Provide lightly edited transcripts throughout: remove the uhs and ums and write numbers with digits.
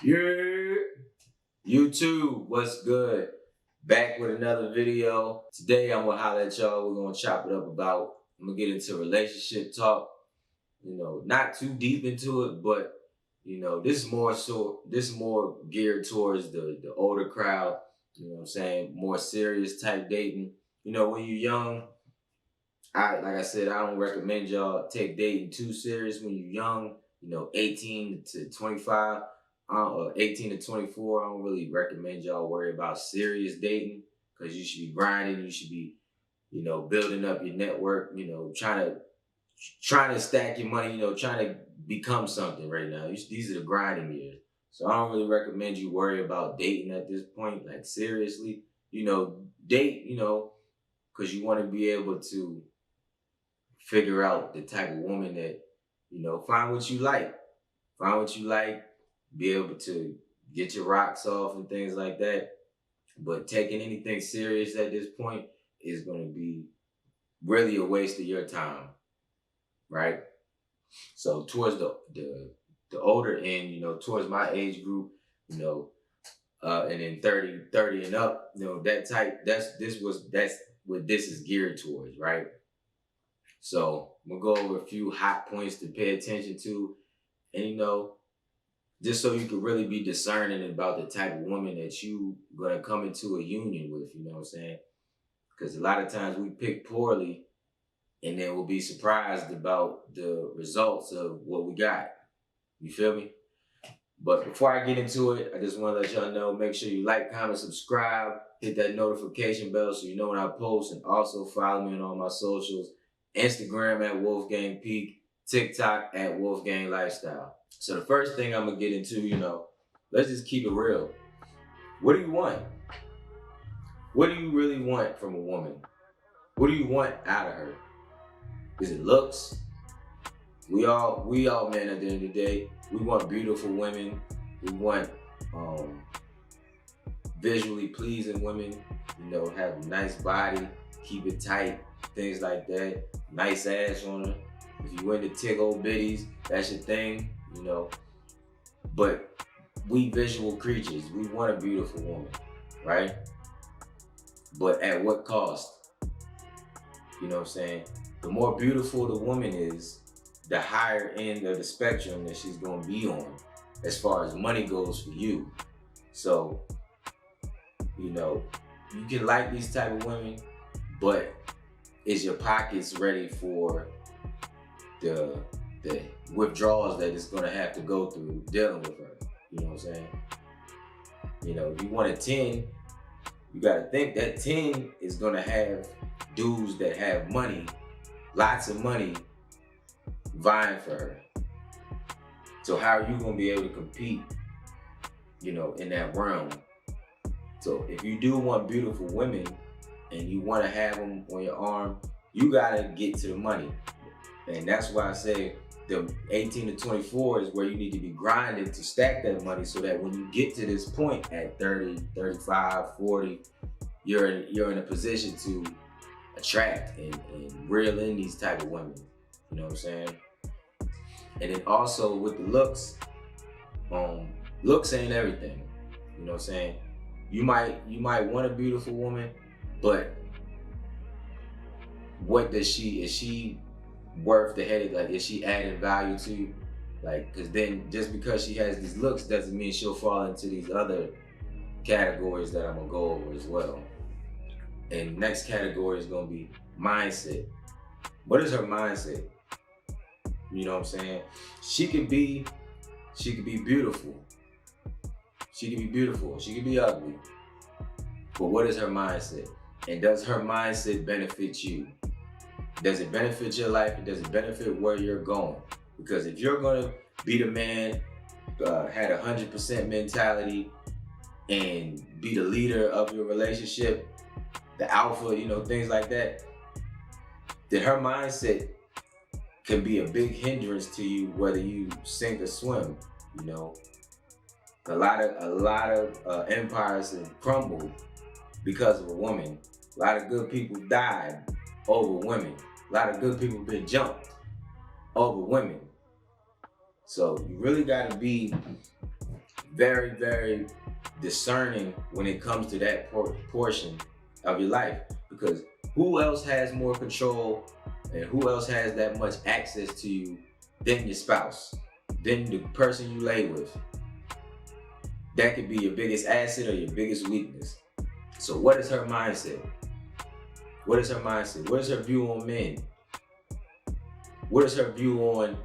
Yeah. YouTube, what's good? Back with another video. Today I'm gonna holler at y'all. We're gonna chop it up about, I'm gonna get into relationship talk. Not too deep into it, but this is more geared towards the older crowd, you know what I'm saying? More serious type dating. When you're young, like I said, I don't recommend y'all take dating too serious when you're young. 18 to 25, or 18 to 24. I don't really recommend y'all worry about serious dating because you should be grinding. You should be, building up your network. Trying to stack your money. Trying to become something right now. These are the grinding years. So I don't really recommend you worry about dating at this point, like seriously. Date. Because you want to be able to figure out the type of woman that, find what you like. Find what you like, be able to get your rocks off and things like that. But taking anything serious at this point is going to be really a waste of your time, right? So towards the older end, towards my age group, and then 30 and up, that type, that's what this is geared towards, right? So I'm gonna go over a few hot points to pay attention to, and just so you can really be discerning about the type of woman that you gonna come into a union with. You know what I'm saying? Because a lot of times we pick poorly, and then we'll be surprised about the results of what we got. You feel me? But before I get into it, I just want to let y'all know, make sure you like, comment, subscribe, hit that notification bell so you know when I post, and also follow me on all my socials. Instagram at Wolfgang Peak, TikTok at Wolfgang Lifestyle. So the first thing I'm gonna get into, let's just keep it real. What do you want? What do you really want from a woman? What do you want out of her? Is it looks? We all men at the end of the day, we want beautiful women. We want visually pleasing women, have a nice body, keep it tight, things like that. Nice ass on her. If you into tick old bitties, that's your thing, But we visual creatures. We want a beautiful woman, right? But at what cost? You know what I'm saying? The more beautiful the woman is, the higher end of the spectrum that she's gonna be on as far as money goes for you. So, you can like these type of women, but is your pockets ready for the withdrawals that it's gonna have to go through dealing with her? You know what I'm saying? If you want a 10, you gotta think that 10 is gonna have dudes that have money, lots of money, vying for her. So how are you gonna be able to compete, in that realm? So if you do want beautiful women and you wanna have them on your arm, you gotta get to the money. And that's why I say the 18 to 24 is where you need to be grinding to stack that money so that when you get to this point at 30, 35, 40, you're in a position to attract and reel in these type of women. You know what I'm saying? And then also with the looks, looks ain't everything. You know what I'm saying? You might want a beautiful woman, but what is she worth the headache? Like, is she adding value to you? Like, because then just because she has these looks doesn't mean she'll fall into these other categories that I'm gonna go over as well. And next category is gonna be mindset. What is her mindset? You know what I'm saying? She could be beautiful. She could be beautiful. She could be ugly. But what is her mindset? And does her mindset benefit you? Does it benefit your life? And does it benefit where you're going? Because if you're gonna be the man, had 100% mentality, and be the leader of your relationship, the alpha, things like that, then her mindset can be a big hindrance to you whether you sink or swim. A lot of empires have crumbled because of a woman. A lot of good people died over women. A lot of good people have been jumped over women. So you really got to be very, very discerning when it comes to that portion of your life, because who else has more control and who else has that much access to you than your spouse, than the person you lay with? That could be your biggest asset or your biggest weakness. So what is her mindset? What is her mindset? What is her view on men? What is her view on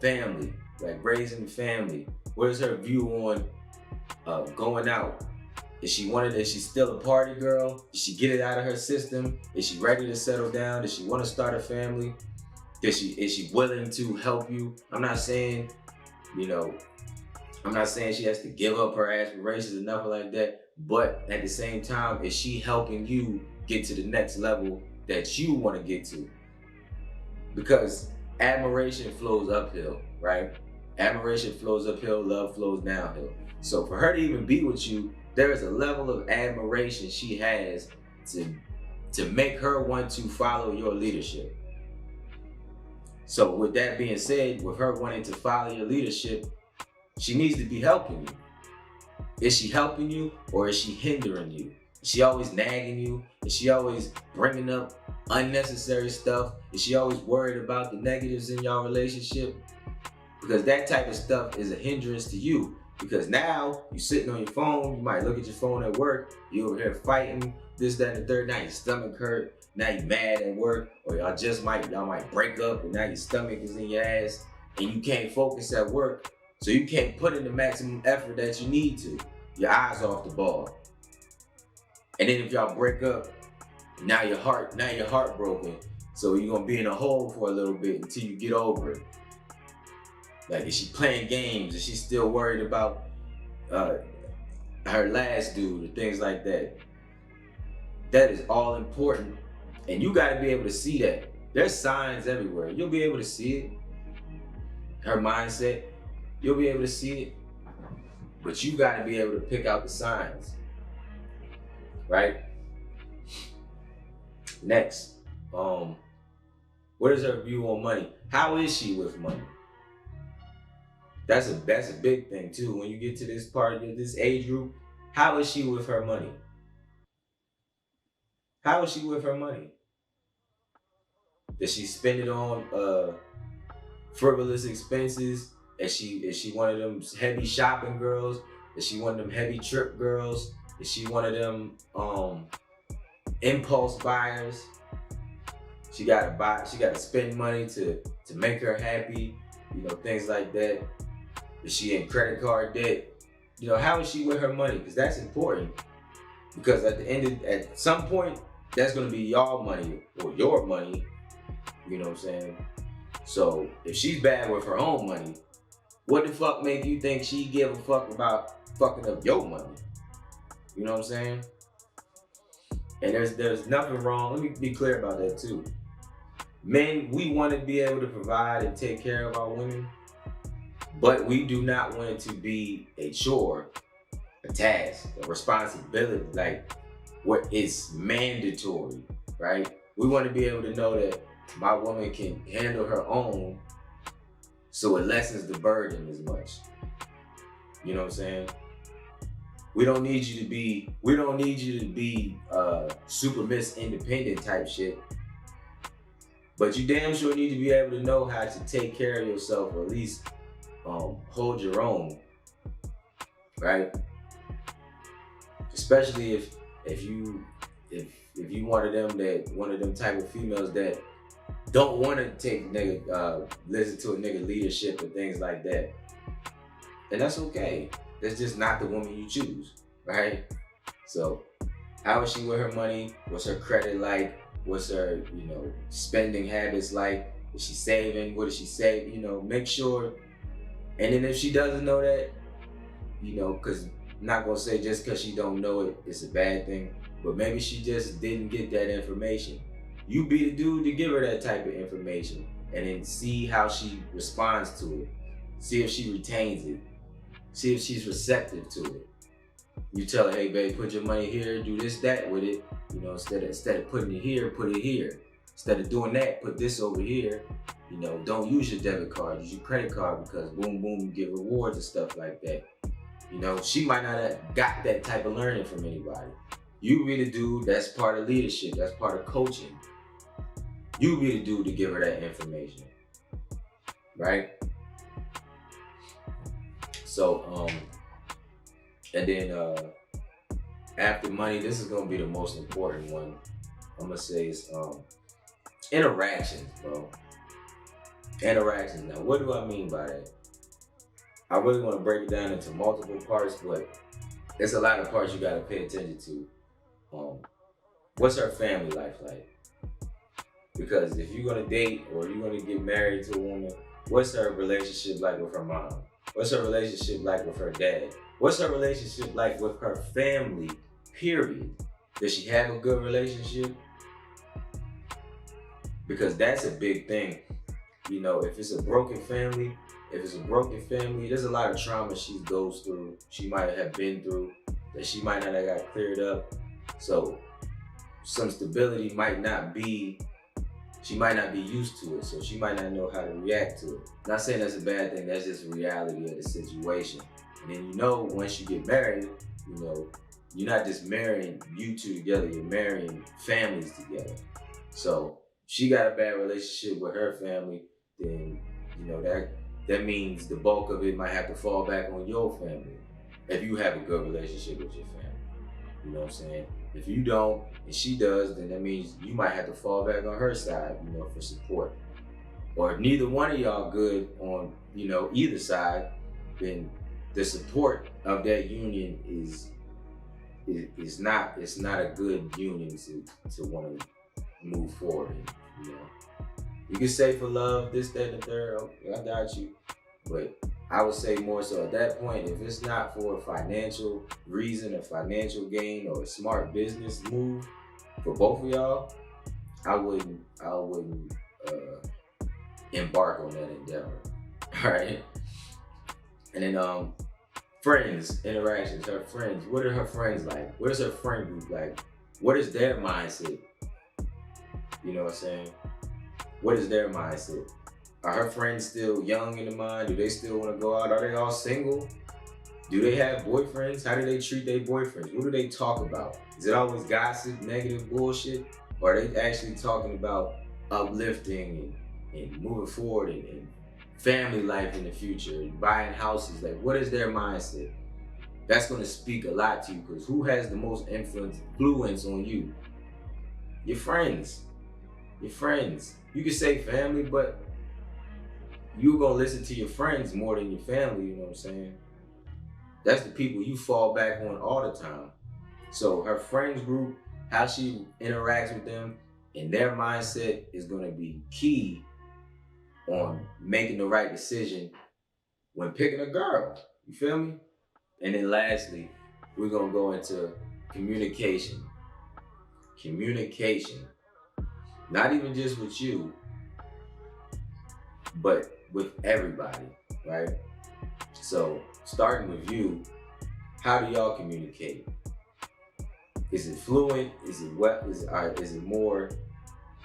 family, like raising family? What is her view on going out? Is she still a party girl? Did she get it out of her system? Is she ready to settle down? Does she want to start a family? Is she willing to help you? I'm not saying, you know, I'm not saying she has to give up her aspirations or nothing like that. But at the same time, is she helping you get to the next level that you want to get to? Because admiration flows uphill, right? Admiration flows uphill, love flows downhill. So for her to even be with you, there is a level of admiration she has to make her want to follow your leadership. So with that being said, with her wanting to follow your leadership, she needs to be helping you. Is she helping you or is she hindering you? Is she always nagging you? Is she always bringing up unnecessary stuff? Is she always worried about the negatives in your relationship? Because that type of stuff is a hindrance to you. Because now you're sitting on your phone, you might look at your phone at work, you over here fighting, this, that, and the third. Now your stomach hurt, now you're mad at work, or y'all might break up, and now your stomach is in your ass, and you can't focus at work, so you can't put in the maximum effort that you need to. Your eyes off the ball. And then if y'all break up, now your heart broken. So you're gonna be in a hole for a little bit until you get over it. Like, is she playing games? Is she still worried about her last dude or things like that? That is all important. And you gotta be able to see that. There's signs everywhere. You'll be able to see it. Her mindset, you'll be able to see it. But you gotta be able to pick out the signs, right? Next, what is her view on money? How is she with money? That's a big thing too. When you get to this part of this age group, how is she with her money? How is she with her money? Does she spend it on frivolous expenses? Is she one of them heavy shopping girls? Is she one of them heavy trip girls? Is she one of them impulse buyers? She gotta spend money to make her happy, things like that. Is she in credit card debt? How is she with her money? Because that's important. Because at some point, that's gonna be y'all money or your money. You know what I'm saying? So if she's bad with her own money, what the fuck make you think she give a fuck about fucking up your money? You know what I'm saying? And there's nothing wrong. Let me be clear about that too. Men, we want to be able to provide and take care of our women, but we do not want it to be a chore, a task, a responsibility, like what is mandatory, right? We want to be able to know that my woman can handle her own, so it lessens the burden as much. You know what I'm saying? We don't need you to be super Miss Independent type shit. But you damn sure need to be able to know how to take care of yourself, or at least hold your own, right? Especially if you one of them type of females that don't want to take listen to a nigga leadership and things like that. And that's okay. That's just not the woman you choose, right? So how is she with her money? What's her credit like? What's her, spending habits like? Is she saving? What does she save? Make sure. And then if she doesn't know that, because I'm not gonna say just because she don't know it, it's a bad thing. But maybe she just didn't get that information. You be the dude to give her that type of information, and then see how she responds to it. See if she retains it. See if she's receptive to it. You tell her, hey babe, put your money here, do this, that with it. Instead of putting it here, put it here. Instead of doing that, put this over here. Don't use your debit card, use your credit card, because boom, boom, you get rewards and stuff like that. You know, she might not have got that type of learning from anybody. You be the dude that's part of leadership, that's part of coaching. You be the dude to give her that information, right? So, and then after money, this is gonna be the most important one. I'm gonna say it's interactions, bro. Interactions. Now, what do I mean by that? I really want to break it down into multiple parts, but there's a lot of parts you gotta pay attention to. What's her family life like? Because if you're gonna date or you're gonna get married to a woman, what's her relationship like with her mom? What's her relationship like with her dad? What's her relationship like with her family, period? Does she have a good relationship? Because that's a big thing. You know, if it's a broken family, there's a lot of trauma she goes through, she might have been through, that she might not have got cleared up. So some stability she might not be used to it, so she might not know how to react to it. Not saying that's a bad thing, that's just the reality of the situation. And then, you know, once you get married, you know, you're not just marrying you two together, you're marrying families together. So she got a bad relationship with her family, then, you know, that means the bulk of it might have to fall back on your family if you have a good relationship with your family. You know what I'm saying? If you don't and she does, then that means you might have to fall back on her side, you know, for support. Or if neither one of y'all good on, you know, either side, then the support of that union is not a good union to want to move forward in, you know. You can say for love, this, that, and the third, okay, I got you. But I would say more so at that point, if it's not for a financial reason, a financial gain, or a smart business move for both of y'all, I wouldn't embark on that endeavor. All right. And then friends, interactions, her friends. What are her friends like? What is her friend group like? What is their mindset? You know what I'm saying? What is their mindset? Are her friends still young in the mind? Do they still want to go out? Are they all single? Do they have boyfriends? How do they treat their boyfriends? What do they talk about? Is it always gossip, negative bullshit? Or are they actually talking about uplifting and moving forward and family life in the future and buying houses? Like, what is their mindset? That's going to speak a lot to you, because who has the most influence on you? Your friends. Your friends. You can say family, but you're going to listen to your friends more than your family, you know what I'm saying? That's the people you fall back on all the time. So her friends group, how she interacts with them, and their mindset is going to be key on making the right decision when picking a girl. You feel me? And then lastly, we're going to go into communication. Communication. Not even just with you, but with everybody, right? So starting with you, how do y'all communicate? Is it fluent? Is it wet? Is it more?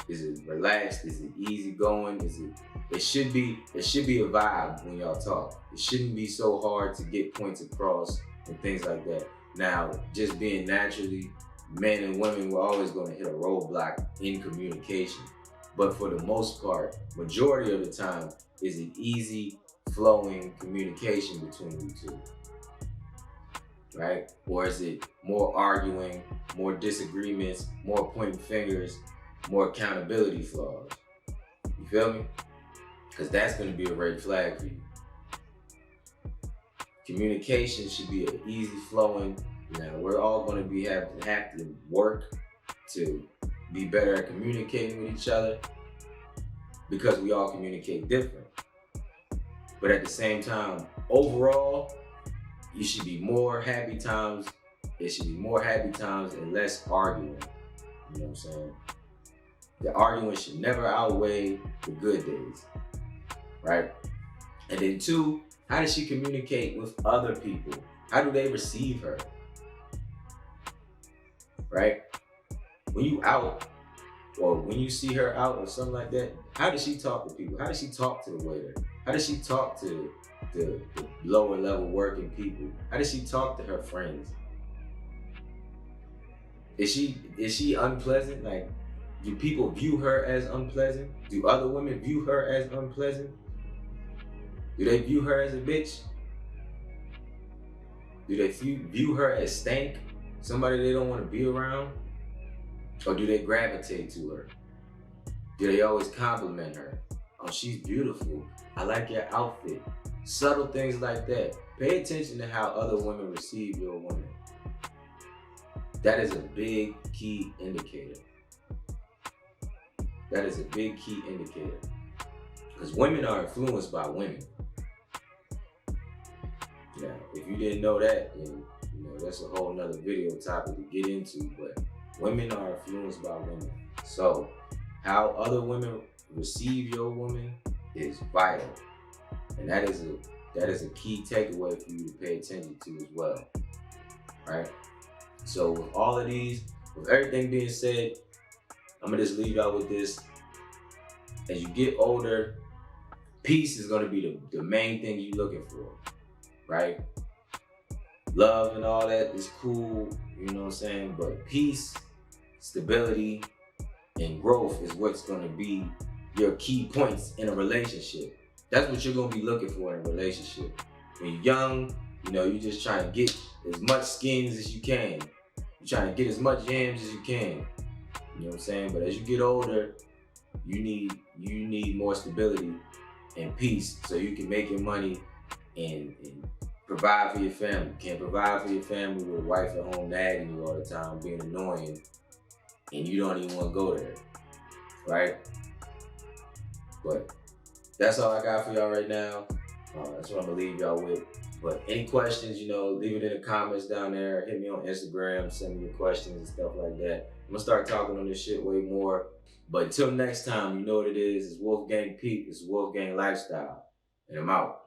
Is it relaxed? Is it easygoing? It should be a vibe when y'all talk. It shouldn't be so hard to get points across and things like that. Now, just being naturally, men and women, we're always going to hit a roadblock in communication. But for the most part, majority of the time, is an easy flowing communication between you two, right? Or is it more arguing, more disagreements, more pointing fingers, more accountability flaws? You feel me? Because that's going to be a red flag for you. Communication should be an easy flowing. Now, we're all going to have to work to be better at communicating with each other, because we all communicate different. But at the same time, overall, you should be more happy times. It should be more happy times and less arguing. You know what I'm saying? The arguing should never outweigh the good days, right? And then two, how does she communicate with other people? How do they receive her? Right? When you out, or when you see her out or something like that, how does she talk to people? How does she talk to the waiter? How does she talk to the lower level working people? How does she talk to her friends? Is she unpleasant? Like, do people view her as unpleasant? Do other women view her as unpleasant? Do they view her as a bitch? Do they view her as stank? Somebody they don't want to be around? Or do they gravitate to her? Do they always compliment her? Oh, she's beautiful. I like your outfit. Subtle things like that. Pay attention to how other women receive your woman. That is a big key indicator. That is a big key indicator. Because women are influenced by women. Now, if you didn't know that, then that's a whole nother video topic to get into. But women are influenced by women. So how other women receive your woman is vital. And that is a key takeaway for you to pay attention to as well. Right? So with all of these, with everything being said, I'm gonna just leave y'all with this. As you get older, peace is gonna be the main thing you're looking for, right? Love and all that is cool, you know what I'm saying? But peace, stability, and growth is what's gonna be your key points in a relationship. That's what you're gonna be looking for in a relationship. When you're young, you're just trying to get as much skins as you can. You're trying to get as much yams as you can. You know what I'm saying? But as you get older, you need more stability and peace so you can make your money and provide for your family. You can't provide for your family with a wife at home nagging you all the time, being annoying, and you don't even want to go there, right? But that's all I got for y'all right now. That's what I'm gonna leave y'all with. But any questions, leave it in the comments down there. Hit me on Instagram, send me your questions and stuff like that. I'm gonna start talking on this shit way more. But until next time, you know what it is. It's Wolfgang Peak. It's Wolfgang Lifestyle. And I'm out.